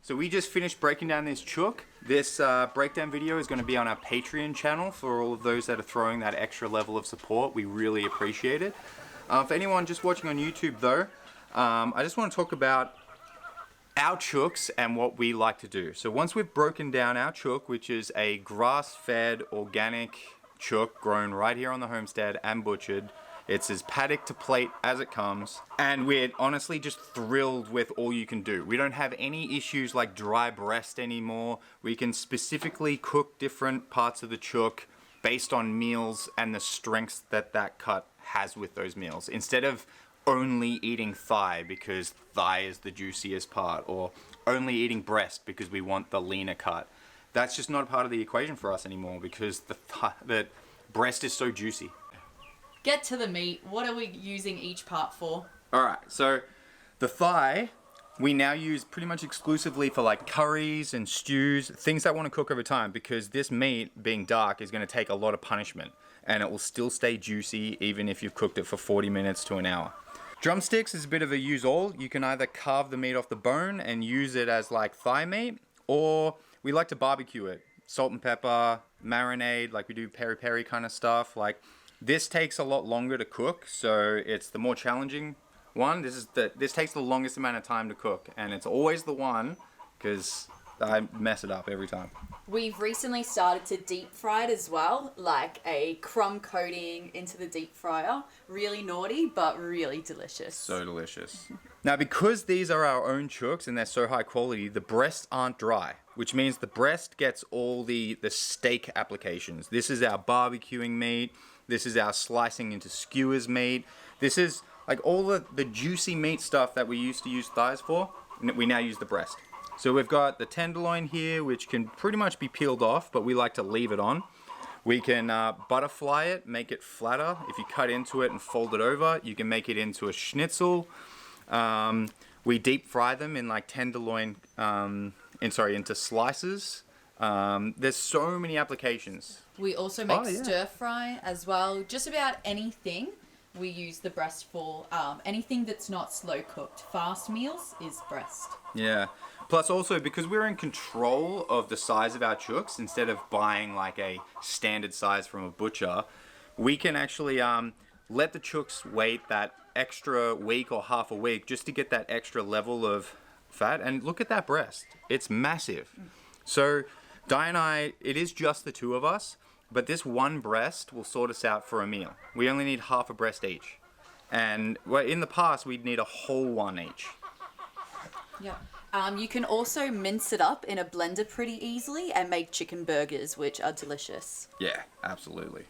So we just finished breaking down this chook. This breakdown video is going to be on our Patreon channel for all of those that are throwing that extra level of support. We really appreciate it. For anyone just watching on YouTube though, I just want to talk about our chooks and what we like to do. So once we've broken down our chook, which is a grass-fed organic chook grown right here on the homestead and butchered, it's as paddock to plate as it comes, and we're honestly just thrilled with all you can do. We don't have any issues like dry breast anymore. We can specifically cook different parts of the chook based on meals and the strengths that that cut has with those meals, instead of only eating thigh because thigh is the juiciest part, or only eating breast because we want the leaner cut. That's just not a part of the equation for us anymore because the breast is so juicy. Get to the meat. What are we using each part for? Alright, so the thigh we now use pretty much exclusively for like curries and stews, things that want to cook over time, because this meat, being dark, is going to take a lot of punishment and it will still stay juicy even if you've cooked it for 40 minutes to an hour. Drumsticks is a bit of a use-all. You can either carve the meat off the bone and use it as like thigh meat, or we like to barbecue it. Salt and pepper, marinade, like we do peri-peri kind of stuff. Like, this takes a lot longer to cook, so it's the more challenging one. This takes the longest amount of time to cook, and it's always the one because I mess it up every time. We've recently started to deep fry it as well, like a crumb coating into the deep fryer. Really naughty, but really delicious. So delicious. Now, because these are our own chooks and they're so high quality, the breasts aren't dry, which means the breast gets all the steak applications. This is our barbecuing meat. This is our slicing into skewers meat. This is like all the juicy meat stuff that we used to use thighs for. We now use the breast. So we've got the tenderloin here, which can pretty much be peeled off, but we like to leave it on. We can butterfly it, make it flatter. If you cut into it and fold it over, you can make it into a schnitzel. We deep fry them in like tenderloin, into slices. There's so many applications. We also make stir fry as well. Just about anything we use the breast for. Anything that's not slow cooked. Fast meals is breast. Yeah. Plus also, because we're in control of the size of our chooks, instead of buying like a standard size from a butcher, we can actually let the chooks wait that extra week or half a week just to get that extra level of fat. And look at that breast. It's massive. So Di and I, it is just the two of us, but this one breast will sort us out for a meal. We only need half a breast each. And in the past, we'd need a whole one each. Yeah. You can also mince it up in a blender pretty easily and make chicken burgers, which are delicious. Yeah, absolutely.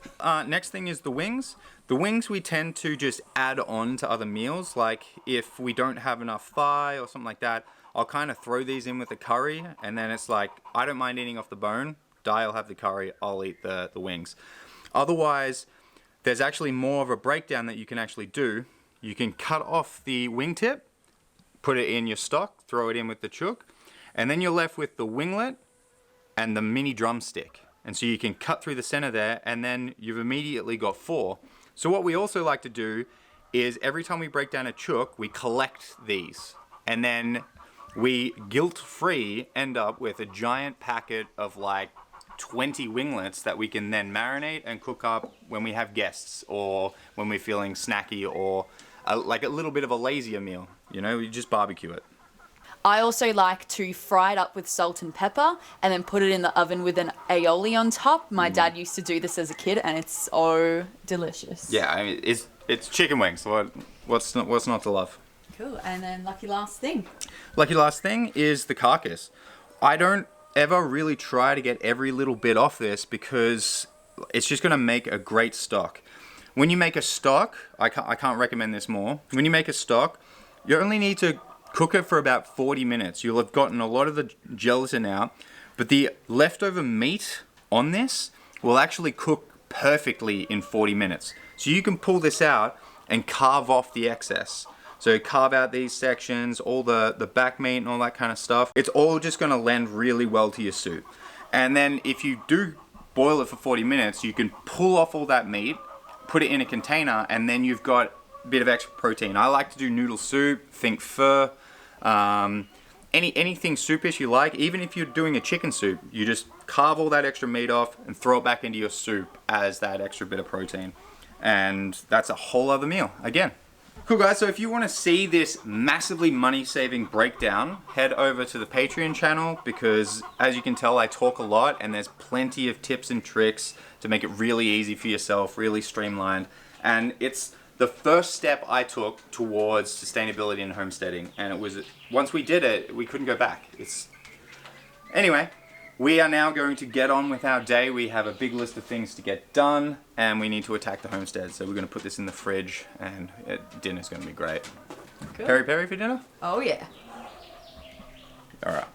Next thing is the wings. The wings we tend to just add on to other meals. Like if we don't have enough thigh or something like that, I'll kind of throw these in with the curry, and then it's like, I don't mind eating off the bone. Di will have the curry, I'll eat the wings. Otherwise, there's actually more of a breakdown that you can actually do. You can cut off the wingtip, put it in your stock, throw it in with the chook, and then you're left with the winglet and the mini drumstick. And so you can cut through the center there, and then you've immediately got 4. So what we also like to do is every time we break down a chook, we collect these. And then we guilt-free end up with a giant packet of like 20 winglets that we can then marinate and cook up when we have guests or when we're feeling snacky or like a little bit of a lazier meal. You know, you just barbecue it. I also like to fry it up with salt and pepper and then put it in the oven with an aioli on top. My dad used to do this as a kid and it's so delicious. Yeah, I mean, it's chicken wings. What's not to love? Cool. And then lucky last thing. Lucky last thing is the carcass. I don't ever really try to get every little bit off this because it's just going to make a great stock. When you make a stock, I can't recommend this more. When you make a stock, you only need to cook it for about 40 minutes. You'll have gotten a lot of the gelatin out, but the leftover meat on this will actually cook perfectly in 40 minutes. So you can pull this out and carve off the excess. So carve out these sections, all the back meat and all that kind of stuff. It's all just going to lend really well to your soup. And then if you do boil it for 40 minutes, you can pull off all that meat, put it in a container, and then you've got a bit of extra protein. I like to do noodle soup, think pho, anything soupish you like. Even if you're doing a chicken soup, you just carve all that extra meat off and throw it back into your soup as that extra bit of protein. And that's a whole other meal again. Cool guys, so if you want to see this massively money-saving breakdown, head over to the Patreon channel because as you can tell, I talk a lot and there's plenty of tips and tricks to make it really easy for yourself, really streamlined. And it's the first step I took towards sustainability and homesteading. And it was, once we did it, we couldn't go back. Anyway, we are now going to get on with our day. We have a big list of things to get done and we need to attack the homestead. So we're going to put this in the fridge and dinner's going to be great. Good. Peri peri for dinner? Oh yeah. All right.